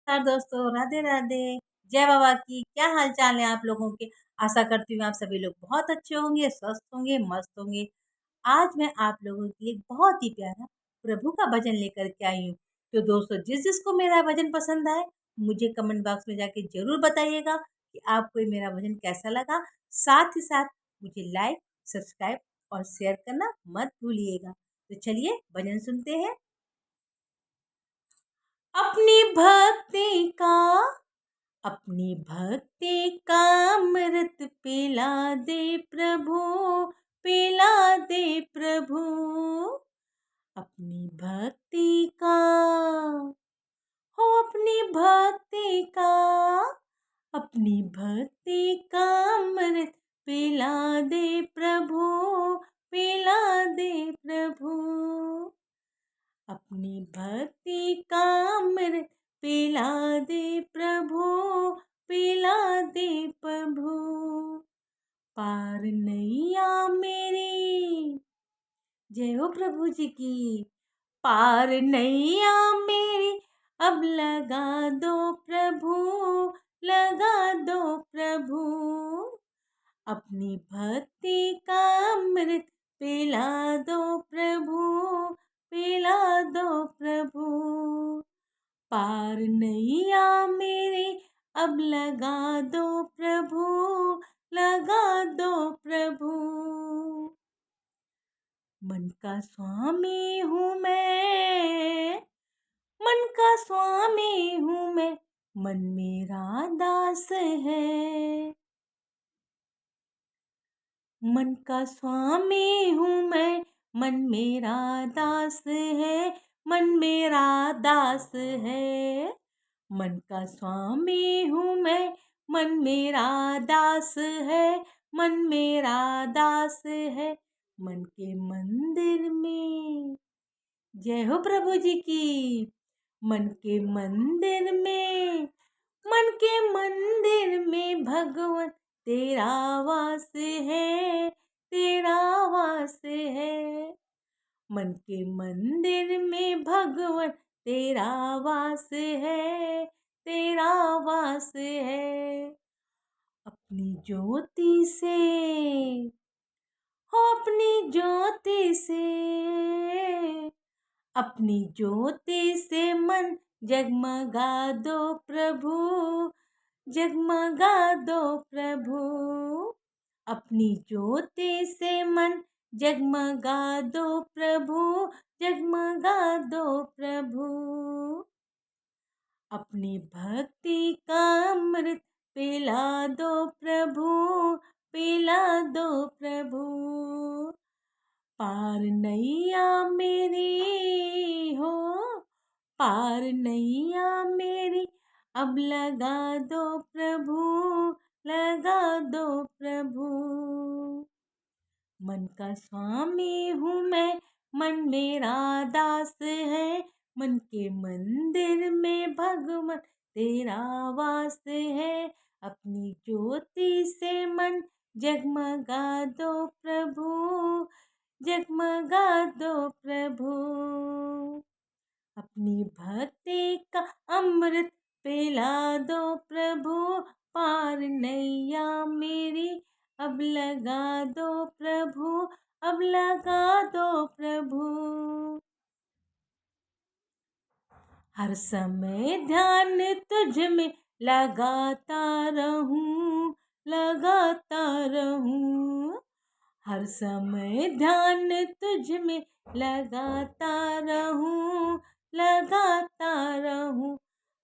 नमस्कार दोस्तों, राधे राधे। जय बाबा की। क्या हाल चाल है आप लोगों के। आशा करती हूँ आप सभी लोग बहुत अच्छे होंगे, स्वस्थ होंगे, मस्त होंगे। आज मैं आप लोगों के लिए बहुत ही प्यारा प्रभु का भजन लेकर के आई हूँ। तो दोस्तों, जिस जिसको मेरा भजन पसंद आए, मुझे कमेंट बॉक्स में जाके जरूर बताइएगा कि आपको ये मेरा भजन कैसा लगा। साथ ही साथ मुझे लाइक, सब्सक्राइब और शेयर करना मत भूलिएगा। तो चलिए भजन सुनते हैं। अपनी भक्ति का अपनी भक्ति का अमृत पिला दे प्रभु, पिला दे प्रभु। अपनी भक्ति का अपनी भक्ति का अपनी भक्ति का अमृत पिला दे प्रभु, पिला दे प्रभु। अपनी भक्ति का अमृत पिला दे प्रभु, पिला दे प्रभु। पार नैया मेरी, जय हो प्रभु जी की। पार नैया मेरी अब लगा दो प्रभु, लगा दो प्रभु। अपनी भक्ति का अमृत पिला दो प्रभु, पिला दो प्रभु। पार नैया मेरी अब लगा दो प्रभु, लगा दो प्रभु। मन का स्वामी हूँ मैं, मन का स्वामी हूँ मैं, मन मेरा दास है। मन का स्वामी हूँ मैं, मन मेरा दास है, मन मेरा दास है। मन का स्वामी हूँ मैं, मन मेरा दास है, मन मेरा दास है। मन के मंदिर में, जय हो प्रभु जी की। मन के मंदिर में, मन के मंदिर में भगवान तेरा वास है, तेरा वास है। मन के मंदिर में भगवान तेरा वास है, तेरा वास है। अपनी ज्योति से अपनी ज्योति से, अपनी ज्योति से मन जगमगा दो प्रभु, जगमगा दो प्रभु। अपनी ज्योति से मन जगमगा दो प्रभु, जगमगा दो प्रभु। अपनी भक्ति का अमृत पिला दो प्रभु, पिला दो प्रभु। पार नैया मेरी हो, पार नैया मेरी अब लगा दो प्रभु, लगा दो प्रभु। मन का स्वामी हूँ मैं, मन मेरा दास है। मन के मंदिर में भगवान तेरा वास है। अपनी ज्योति से मन जगमगा दो प्रभु, जगमगा दो प्रभु। अपनी भक्ति का अमृत पिला दो प्रभु, पार नैया मेरी अब लगा दो प्रभु, अब लगा दो प्रभु। हर समय ध्यान तुझ में लगाता रहूं, लगाता रहूं। हर समय ध्यान तुझ में लगाता रहूं, लगाता रहूं।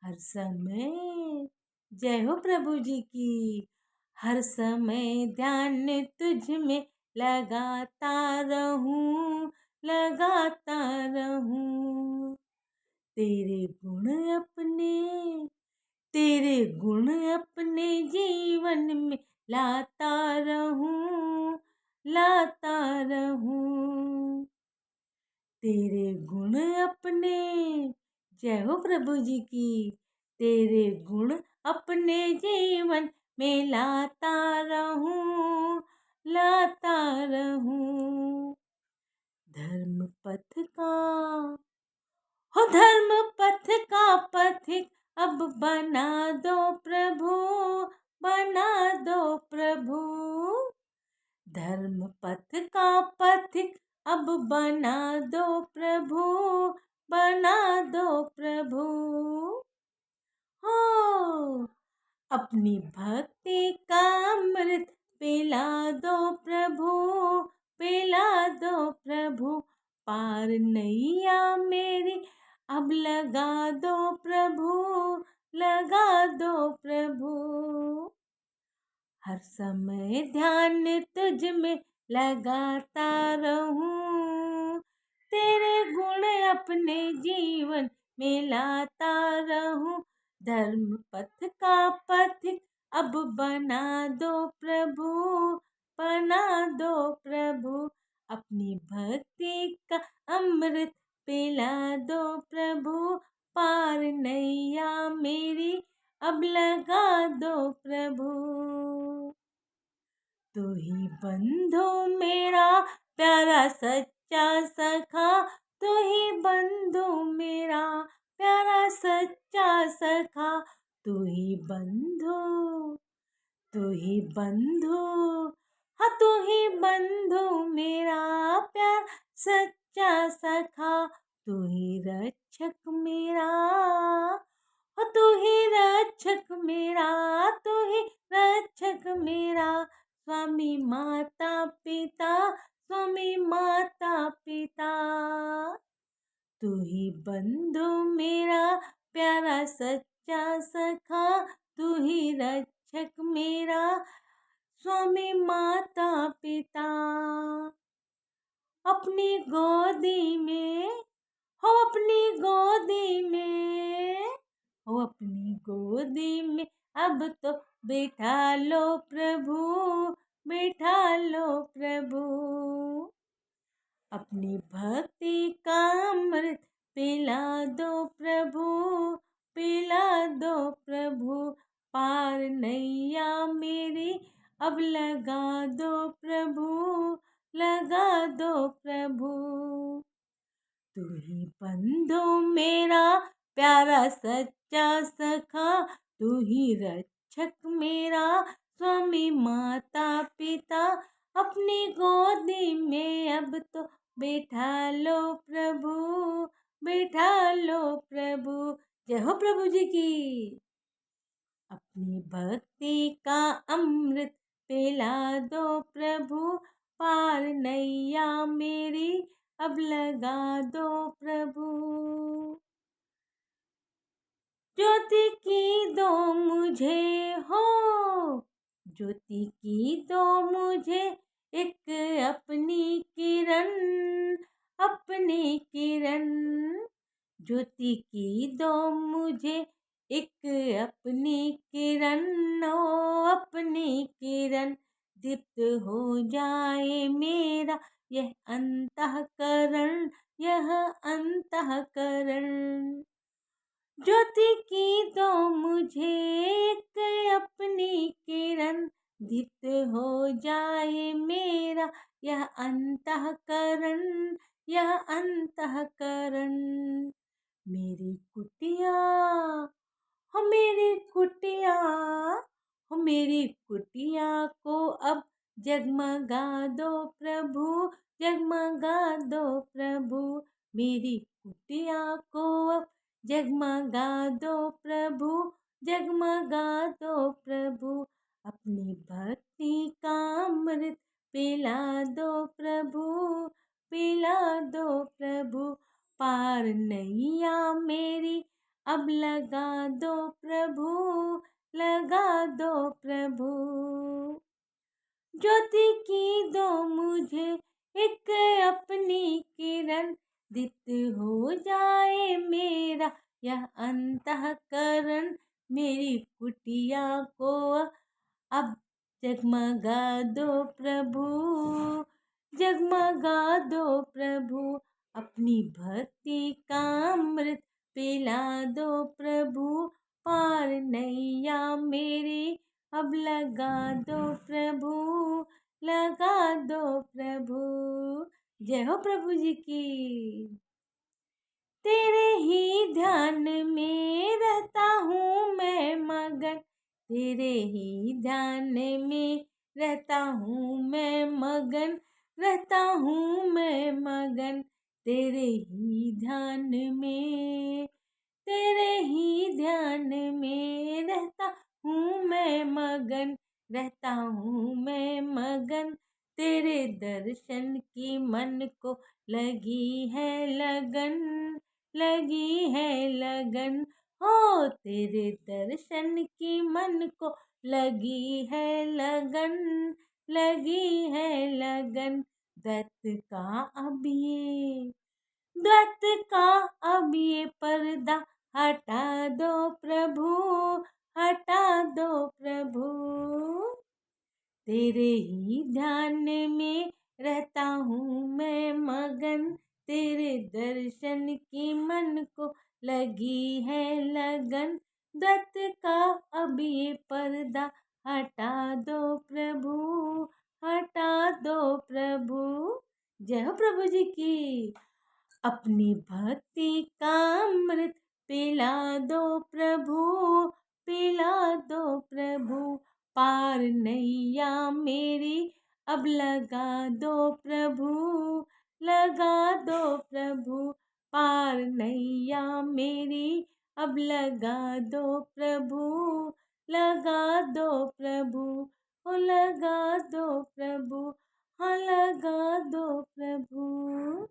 हर समय, जय हो प्रभु जी की। हर समय ध्यान तुझ में लगाता रहूं, लगाता रहूं। तेरे गुण अपने, तेरे गुण अपने जीवन में लाता रहूं, लाता रहूं। तेरे गुण अपने, जय हो प्रभु जी की। तेरे गुण अपने जीवन में लाता रहूं, लाता रहूं। धर्म पथ का धर्म पथ का पथिक अब बना दो प्रभु, बना दो प्रभु। धर्म पथ का पथिक अब बना दो प्रभु, बना दो प्रभु। हो अपनी भक्ति का अमृत पिला दो प्रभु, पिला दो प्रभु। पार नैया मेरी अब लगा दो प्रभु, लगा दो प्रभु। हर समय ध्यान तुझ में लगाता रहूं, तेरे गुण अपने जीवन में लाता रहूं। धर्म पथ का पथिक अब बना दो प्रभु, बना दो प्रभु। अपनी भक्ति का अमृत पिला दो प्रभु, पार नैया मेरी अब लगा दो प्रभु। तू ही बंधु मेरा प्यारा सच्चा सखा, तू ही बंधु मेरा प्यारा सच्चा सखा। तू ही बंधु, तू ही बंधु, हाँ तू ही बंधु मेरा प्यार सच्चा सखा। तू ही रक्षक मेरा, हो तू ही रक्षक मेरा, तू ही रक्षक मेरा। स्वामी माता पिता, स्वामी माता पिता। तू ही बंधु मेरा प्यारा सच्चा सखा, तू ही रक्षक मेरा, स्वामी माता पिता। अपनी गोदी में, हो अपनी गोदी में, हो अपनी गोदी में अब तो बैठा लो प्रभु, बैठा लो प्रभु। अपनी भक्ति का अमृत पिला दो प्रभु, पिला दो प्रभु। पार नैया मेरी अब लगा दो प्रभु, लगा दो प्रभु। तू ही बंधु मेरा प्यारा सच्चा सखा, तू ही रक्षक मेरा, स्वामी माता पिता। अपनी गोदी में अब तो बैठा लो प्रभु, बैठा लो प्रभु। जय हो प्रभु जी की। अपनी भक्ति का अमृत पिला दो प्रभु, पार नैया मेरी अब लगा दो प्रभु। ज्योति की दो मुझे, हो ज्योति की दो मुझे एक अपनी किरण, अपनी किरण। ज्योति की दो मुझे एक अपनी किरण, ओ अपनी किरण। दीप्त हो जाए मेरा यह अंतःकरण, यह अंतःकरण। ज्योति की दो मुझे एक अपनी किरण, दीप्त हो जाए मेरा यह अंतःकरण, यह अंतःकरण। मेरी कुटिया, हो मेरी कुटिया, हो मेरी कुटिया को अब जगमगा दो प्रभु, जगमगा दो प्रभु। मेरी कुटिया को अब जगमगा दो प्रभु, जगमगा दो प्रभु। अपनी भक्ति का अमृत पिला दो प्रभु, पिला दो प्रभु। पार नैया मेरी अब लगा दो प्रभु, लगा दो प्रभु। ज्योति की दो मुझे एक अपनी किरण, दीप्त हो जाए मेरा यह अंतःकरण। मेरी कुटिया को अब जगमगा दो प्रभु, जगमगा दो प्रभु। अपनी भक्ति का अमृत पिला दो प्रभु, पार नैया मेरी अब लगा दो प्रभु, लगा दो प्रभु। जय हो प्रभु जी की। तेरे ही ध्यान में रहता हूँ मैं मगन, तेरे ही ध्यान में रहता हूँ मैं मगन, रहता हूँ मैं मगन, तेरे ही ध्यान में, तेरे ही ध्यान में रहता हूँ मैं मगन, रहता हूँ मैं मगन, तेरे दर्शन की मन को लगी है लगन, लगी है लगन, हो तेरे दर्शन की मन को लगी है लगन, लगी है लगन, दत्त का अब ये, दत्त का अब ये पर्दा हटा दो प्रभु, हटा दो प्रभु, तेरे ही ध्यान में रहता हूँ मैं मगन, तेरे दर्शन की मन को लगी है लगन, दत्त का अब ये पर्दा हटा दो प्रभु, हटा दो प्रभु। जय हो प्रभु जी की। अपनी भक्ति का अमृत पिला दो प्रभु, पिला दो प्रभु, पार नैया मेरी अब लगा दो प्रभु, लगा दो प्रभु, पार नैया मेरी अब लगा दो प्रभु, लगा दो प्रभु, हो लगा दो प्रभु, हाँ लगा दो प्रभु।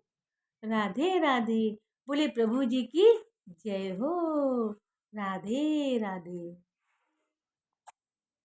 राधे राधे। बोले प्रभु जी की जय हो। राधे राधे।